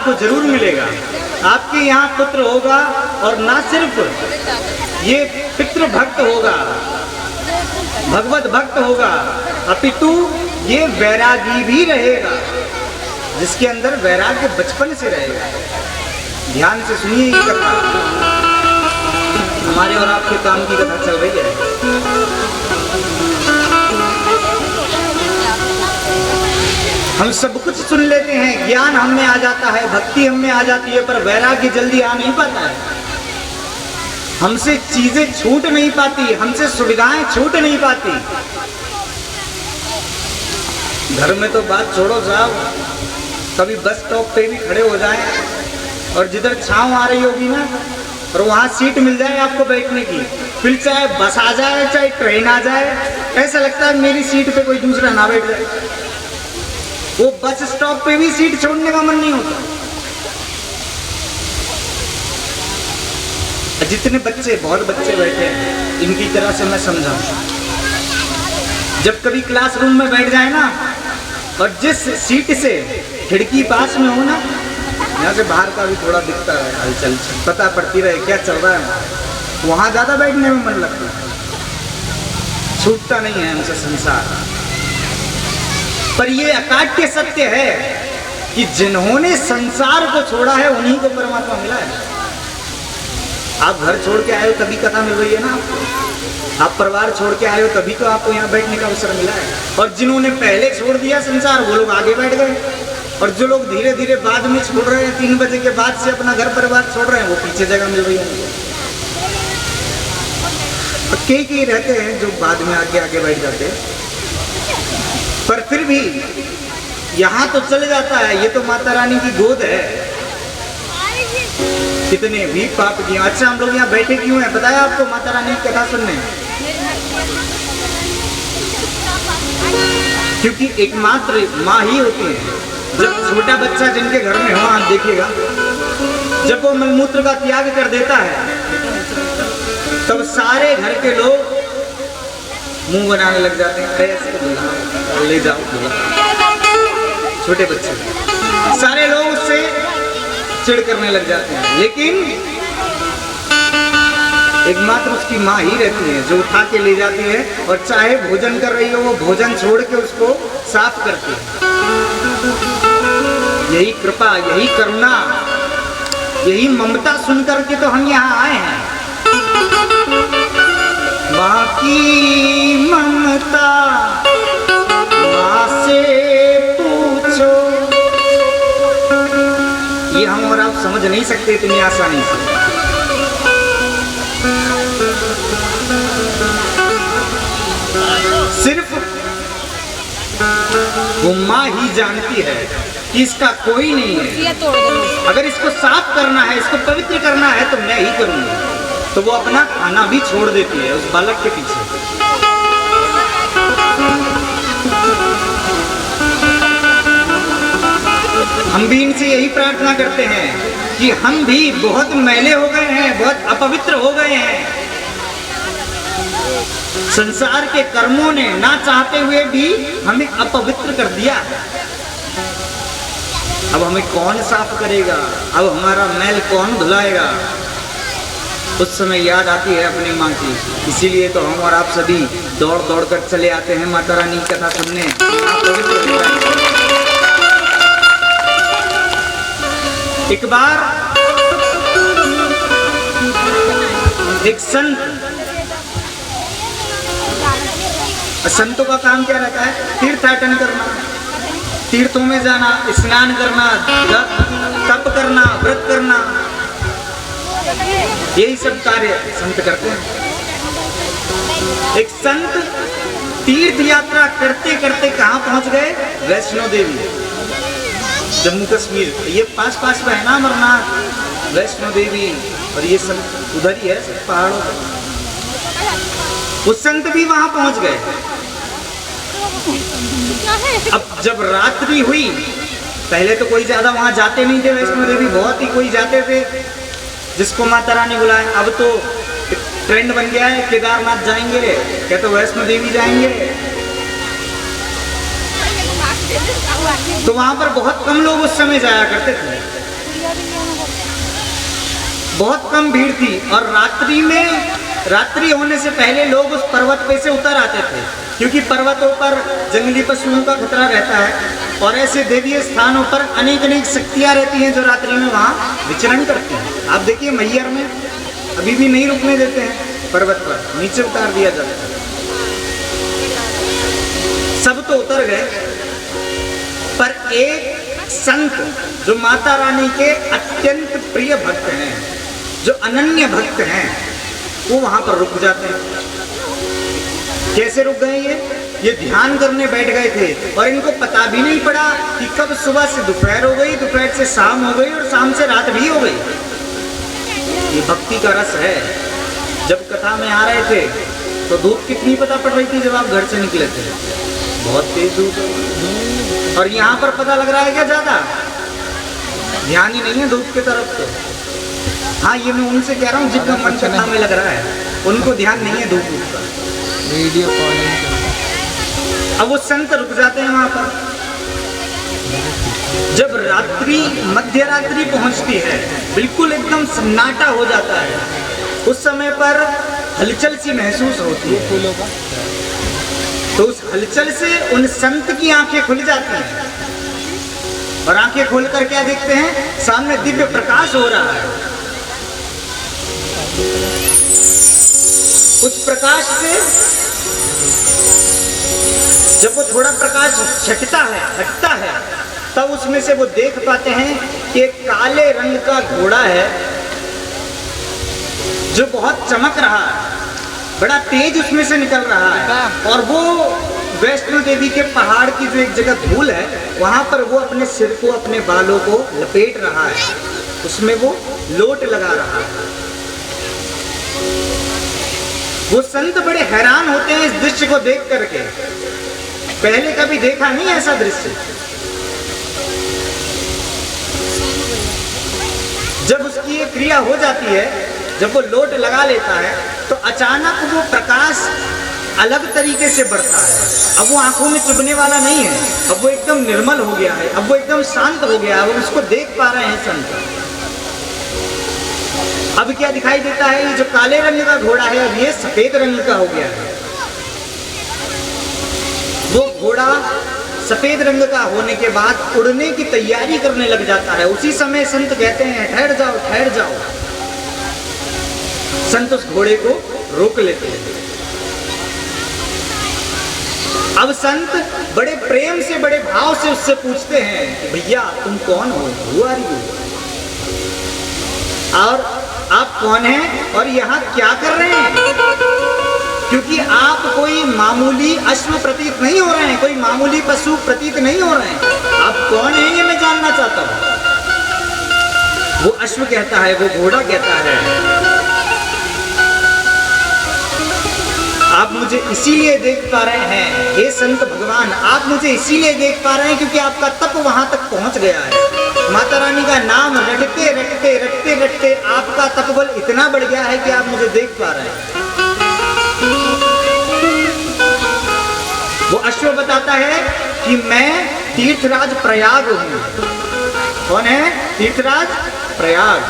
आपको जरूर मिलेगा। आपके यहाँ पुत्र होगा और ना सिर्फ ये पितृ भक्त होगा, भगवत भक्त होगा, अपितु ये वैरागी भी रहेगा, जिसके अंदर वैराग्य बचपन से रहेगा। ध्यान से सुनिए ये कथा, हमारे और आपके काम की कथा चल रही है। हम सब कुछ सुन लेते हैं, ज्ञान हम में आ जाता है, भक्ति हम में आ जाती है, पर वैराग्य जल्दी आ नहीं पाता है। हमसे चीजें छूट नहीं पाती, हमसे सुविधाएं छूट नहीं पाती। घर में तो बात छोड़ो साहब, कभी बस स्टॉप पे भी खड़े हो जाएं और जिधर छांव आ रही होगी ना और वहां सीट मिल जाए आपको बैठने की, फिर चाहे बस आ जाए चाहे ट्रेन आ जाए, ऐसा लगता है मेरी सीट पे कोई दूसरा ना बैठ जाए। वो बस स्टॉप पे भी सीट छोड़ने का मन नहीं होता। जितने बच्चे, बहुत बच्चे बैठे हैं, इनकी तरह से मैं समझाऊं। जब कभी क्लासरूम में बैठ जाए ना और जिस सीट से खिड़की पास में हो ना, यहाँ से बाहर का भी थोड़ा दिखता है, हलचल पता पड़ती रहे क्या चल रहा है, वहां ज्यादा बैठने में मन लगता है। छूटता नहीं है हमसे संसार। पर ये अकाट्य सत्य है कि जिन्होंने संसार को छोड़ा है उन्हीं को परमात्मा मिला है। आप घर छोड़ के आए हो तभी कथा मिल रही है ना आपको, आप परिवार छोड़ के आए हो तभी तो आपको यहाँ बैठने का अवसर मिला है। और जिन्होंने पहले छोड़ दिया संसार वो लोग आगे बैठ गए, और जो लोग धीरे धीरे बाद में छोड़ रहे हैं, 3 बजे के बाद से अपना घर परिवार छोड़ रहे हैं, वो पीछे जगह मिल रही है। कई रहते हैं जो बाद में आगे आगे बैठ जाते हैं, पर फिर भी यहाँ तो चले जाता है। ये तो माता रानी की गोद है, कितने भी पाप किए। अच्छा हम लोग यहाँ बैठे क्यों हैं बताया आपको? माता रानी की कथा सुनने, क्योंकि एकमात्र माँ ही होती है। जब छोटा बच्चा जिनके घर में हो, आप देखिएगा, जब वो मलमूत्र का त्याग कर देता है तब सारे घर के लोग मुंह बनाने लग जाते हैं, ऐसे ले जाओ दूल्हा। छोटे बच्चे सारे लोग उससे चिढ़ करने लग जाते हैं, लेकिन एकमात्र उसकी माँ ही रहती है जो उठा के ले जाती है, और चाहे भोजन कर रही हो वो भोजन छोड़ के उसको साफ करती है। यही कृपा, यही करुणा, यही ममता सुन करके तो हम यहाँ आए हैं। बाकी ममता माँ से पूछो, ये हम और आप समझ नहीं सकते इतनी आसानी से। सिर्फ वो माँ ही जानती है कि इसका कोई नहीं है। अगर इसको साफ करना है, इसको पवित्र करना है तो मैं ही करूंगी। तो वो अपना खाना भी छोड़ देती है उस बालक के पीछे। हम भी इनसे यही प्रार्थना करते हैं कि हम भी बहुत मैले हो गए हैं, बहुत अपवित्र हो गए हैं। संसार के कर्मों ने ना चाहते हुए भी हमें अपवित्र कर दिया। अब हमें कौन साफ करेगा? अब हमारा मैल कौन धुलाएगा? उस समय याद आती है अपनी माँ की। इसीलिए तो हम और आप सभी दौड़ दौड़ कर चले आते हैं माता रानी की कथा सुनने। एक बार एक संतों का काम क्या रहता है? तीर्थाटन करना, तीर्थों में जाना, स्नान करना, तप करना, व्रत करना, यही सब कार्य संत करते हैं। एक संत तीर्थ यात्रा करते करते कहाँ पहुंच गए? वैष्णो देवी, जम्मू कश्मीर। ये पास पास में है ना अमरनाथ, वैष्णो देवी, और ये सब उधर ही है, सब पहाड़ों पर। उस संत भी वहां पहुंच गए। अब जब रात्रि हुई, पहले तो कोई ज्यादा वहां जाते नहीं थे वैष्णो देवी, बहुत ही कोई जाते थे जिसको माता रानी बुलाए। अब तो ट्रेंड बन गया है, केदारनाथ जाएंगे क्या तो वैष्णो देवी जाएंगे। तो वहां पर बहुत कम लोग उस समय जाया करते थे। बहुत कम भीड़ थी और रात्रि होने से पहले लोग उस पर्वत पे से उतर आते थे, क्योंकि पर्वतों पर जंगली पशुओं का खतरा रहता है और ऐसे देवीय स्थानों पर अनेक शक्तियाँ रहती हैं जो रात्रि में वहाँ विचरण करती हैं। आप देखिए मैहर में अभी भी नहीं रुकने देते हैं, पर्वत पर नीचे उतार दिया जाता है। सब तो उतर गए, पर एक संत जो माता रानी के अत्यंत प्रिय भक्त हैं, जो अनन्य भक्त हैं, वो वहां पर रुक जाते हैं। कैसे रुक गए ये ध्यान करने बैठ गए थे और इनको पता भी नहीं पड़ा कि कब सुबह से दोपहर हो गई, दोपहर से शाम हो गई और शाम से रात भी हो गई। ये भक्ति का रस है। जब कथा में आ रहे थे तो धूप कितनी पता पड़ रही थी जब आप घर से निकले थे, बहुत तेज धूप। और यहाँ पर पता लग रहा है क्या ज्यादा? ध्यान ही नहीं है धूप की तरफ तो। हाँ, ये मैं उनसे कह रहा हूँ जिनका मन कथा में लग रहा है, उनको ध्यान नहीं है धूप का। वीडियो कॉलिंग अब वो संत रुक जाते हैं वहां पर। जब रात्रि मध्य रात्रि पहुंचती है, बिल्कुल एकदम सन्नाटा हो जाता है, उस समय पर हलचल सी महसूस होती है। तो उस हलचल से उन संत की आंखें खुल जाती हैं और आंखें खोलकर क्या देखते हैं? सामने दिव्य प्रकाश हो रहा है। उस प्रकाश से जब वो थोड़ा प्रकाश छटता है, हटता है, तब उसमें से वो देख पाते हैं कि एक काले रंग का घोड़ा है जो बहुत चमक रहा है, बड़ा तेज उसमें से निकल रहा है। और वो वैष्णो देवी के पहाड़ की जो एक जगह धूल है, वहां पर वो अपने सिर को, अपने बालों को लपेट रहा है, उसमें वो लोट लगा रहा है। वो संत बड़े हैरान होते हैं इस दृश्य को देख करके, पहले कभी देखा नहीं ऐसा दृश्य। जब उसकी ये क्रिया हो जाती है, जब वो लोट लगा लेता है, तो अचानक वो प्रकाश अलग तरीके से बढ़ता है। अब वो आंखों में चुभने वाला नहीं है, अब वो एकदम निर्मल हो गया है, अब वो एकदम शांत हो गया है। अब उसको देख पा रहे हैं संत। अब क्या दिखाई देता है? ये जो काले रंग का घोड़ा है, अब ये सफेद रंग का हो गया है। वो घोड़ा सफेद रंग का होने के बाद उड़ने की तैयारी करने लग जाता है। उसी समय संत कहते हैं, ठहर जाओ, ठहर जाओ। संत उस घोड़े को रोक लेते हैं। अब संत बड़े प्रेम से, बड़े भाव से उससे पूछते हैं कि भैया तुम कौन हो? Who are you? और आप कौन हैं और यहाँ क्या कर रहे हैं? क्योंकि आप कोई मामूली अश्व प्रतीत नहीं हो रहे हैं, कोई मामूली पशु प्रतीत नहीं हो रहे हैं। आप कौन हैं ये मैं जानना चाहता हूँ। वो अश्व कहता है, वो घोड़ा कहता है, आप मुझे इसीलिए देख पा रहे हैं हे संत भगवान, आप मुझे इसीलिए देख पा रहे हैं क्योंकि आपका तप वहां तक पहुंच गया है। माता रानी का नाम रटते रटते रटते रटते आपका तपबल इतना बढ़ गया है कि आप मुझे देख पा रहे हैं। वो अश्व बताता है कि मैं तीर्थराज प्रयाग हूं। कौन है? तीर्थराज प्रयाग।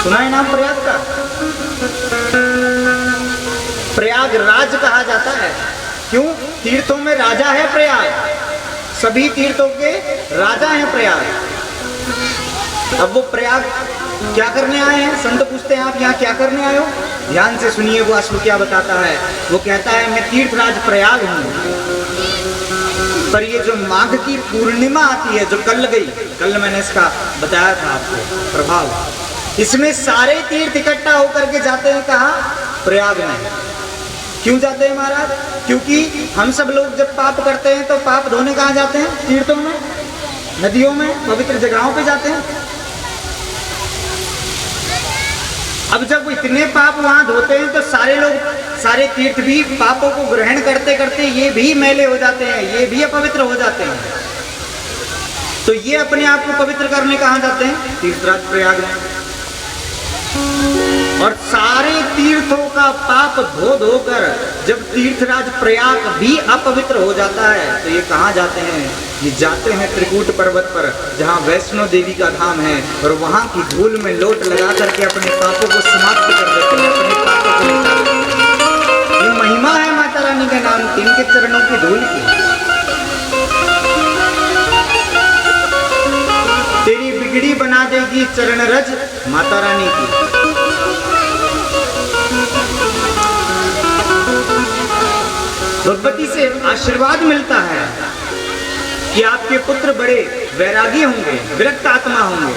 सुना है नाम प्रयाग का? प्रयागराज कहा जाता है। क्यों? तीर्थों में राजा है प्रयाग, सभी तीर्थों के राजा हैं प्रयाग। अब वो प्रयाग क्या करने आए हैं? संत पूछते हैं आप यहाँ क्या करने आए हो? ध्यान से सुनिए वो अश्व क्या बताता है। वो कहता है मैं तीर्थराज प्रयाग हूँ, पर ये जो माघ की पूर्णिमा आती है, जो कल गई, कल मैंने इसका बताया था आपको प्रभाव, इसमें सारे तीर्थ इकट्ठा होकर के जाते हैं कहाँ? प्रयाग में। क्यों जाते हैं महाराज? क्योंकि हम सब लोग जब पाप करते हैं तो पाप धोने कहाँ जाते हैं? तीर्थों में, नदियों में, पवित्र जगहों पे जाते हैं। अब जब वो इतने पाप वहां धोते हैं तो सारे लोग, सारे तीर्थ भी पापों को ग्रहण करते करते ये भी मैले हो जाते हैं, ये भी अपवित्र हो जाते हैं। तो ये अपने आप को पवित्र करने कहाँ जाते हैं? तीर्थराज प्रयाग में। और सारे तीर्थों का पाप धो धोकर जब तीर्थराज प्रयाग भी अपवित्र हो जाता है तो ये कहाँ जाते हैं? ये जाते हैं त्रिकूट पर्वत पर, जहाँ वैष्णो देवी का धाम है, और वहाँ की धूल में लोट लगा करके अपने पापों को समाप्त कर देते हैं, अपने पापों को मिटा देते हैं। ये महिमा है माता रानी के नाम की, इनके चरणों की धूल की। तेरी बिगड़ी बना देगी चरण रज माता रानी की। भगवती से आशीर्वाद मिलता है कि आपके पुत्र बड़े वैरागी होंगे, विरक्त आत्मा होंगे।